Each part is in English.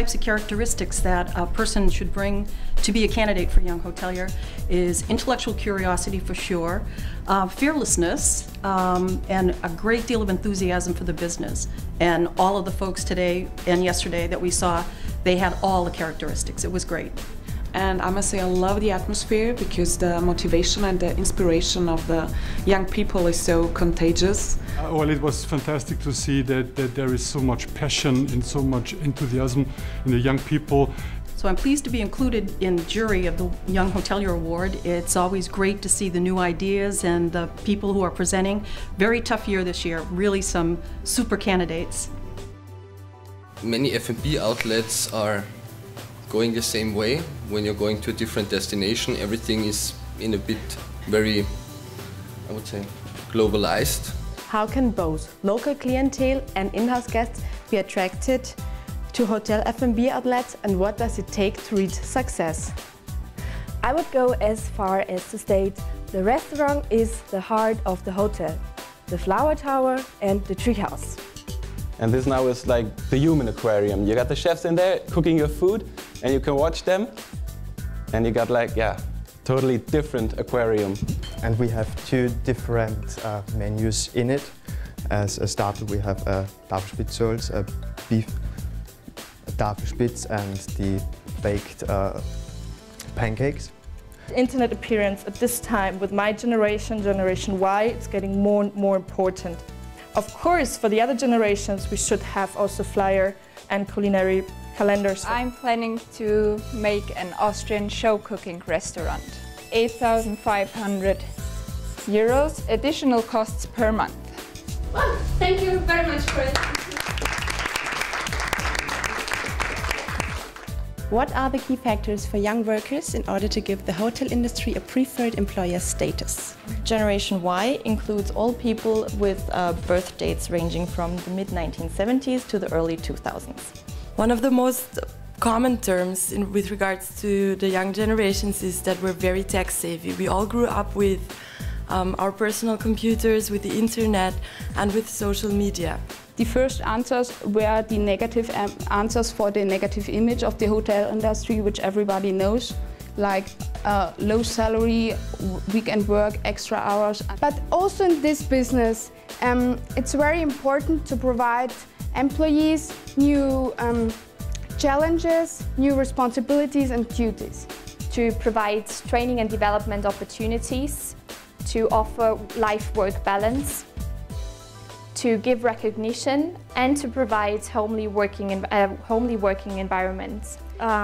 types of characteristics that a person should bring to be a candidate for Younghotelier is intellectual curiosity for sure, fearlessness, and a great deal of enthusiasm for the business. And all of the folks today and yesterday that we saw, they had all the characteristics. It was great. And I must say I love the atmosphere because the motivation and the inspiration of the young people is so contagious. Well, it was fantastic to see that there is so much passion and so much enthusiasm in the young people. So I'm pleased to be included in jury of the Younghotelier Award. It's always great to see the new ideas and the people who are presenting. Very tough year this year, really some super candidates. Many F&B outlets are going the same way. When you're going to a different destination, everything is in a bit very, I would say, globalized. How can both local clientele and in-house guests be attracted to hotel F&B outlets, and what does it take to reach success? I would go as far as to state the restaurant is the heart of the hotel, the flower tower and the treehouse. And this now is like the human aquarium. You got the chefs in there cooking your food and you can watch them. And you got like, yeah, totally different aquarium. And we have two different menus in it. As a starter we have a Tafelspitz, a beef Tafelspitz and the baked pancakes. Internet appearance at this time with my generation, Generation Y, it's getting more and more important. Of course, for the other generations, we should have also flyer and culinary calendars. I'm planning to make an Austrian show cooking restaurant. 8,500 euros, additional costs per month. Well, thank you very much for it. What are the key factors for young workers in order to give the hotel industry a preferred employer status? Generation Y includes all people with birth dates ranging from the mid-1970s to the early 2000s. One of the most common terms with regards to the young generations is that we're very tech savvy. We all grew up with our personal computers, with the internet and with social media. The first answers were the negative answers for the negative image of the hotel industry, which everybody knows, like low salary, weekend work, extra hours. But also in this business, it's very important to provide employees new challenges, new responsibilities and duties. To provide training and development opportunities, to offer life-work balance, to give recognition and to provide homely working environments.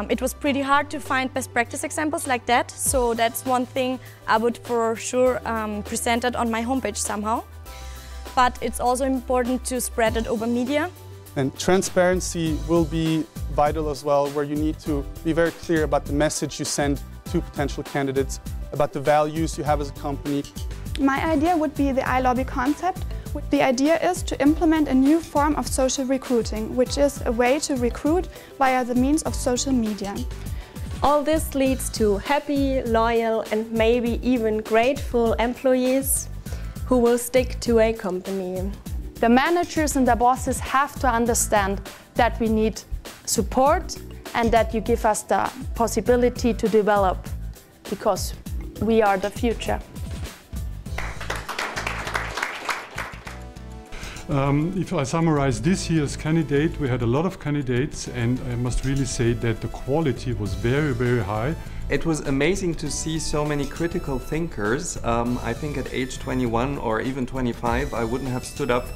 It was pretty hard to find best practice examples like that, so that's one thing I would for sure present it on my homepage somehow. But it's also important to spread it over media. And transparency will be vital as well, where you need to be very clear about the message you send to potential candidates, about the values you have as a company. My idea would be the iLobby concept. The idea is to implement a new form of social recruiting, which is a way to recruit via the means of social media. All this leads to happy, loyal and maybe even grateful employees who will stick to a company. The managers and the bosses have to understand that we need support and that you give us the possibility to develop, because we are the future. If I summarize this year's candidate, we had a lot of candidates and I must really say that the quality was very, very high. It was amazing to see so many critical thinkers. I think at age 21 or even 25 I wouldn't have stood up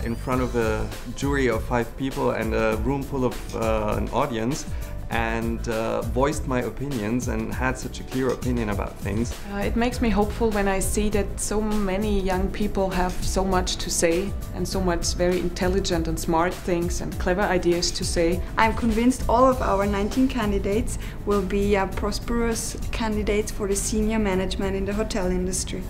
in front of a jury of 5 people and a room full of an audience and voiced my opinions and had such a clear opinion about things. It makes me hopeful when I see that so many young people have so much to say and so much very intelligent and smart things and clever ideas to say. I'm convinced all of our 19 candidates will be prosperous candidates for the senior management in the hotel industry.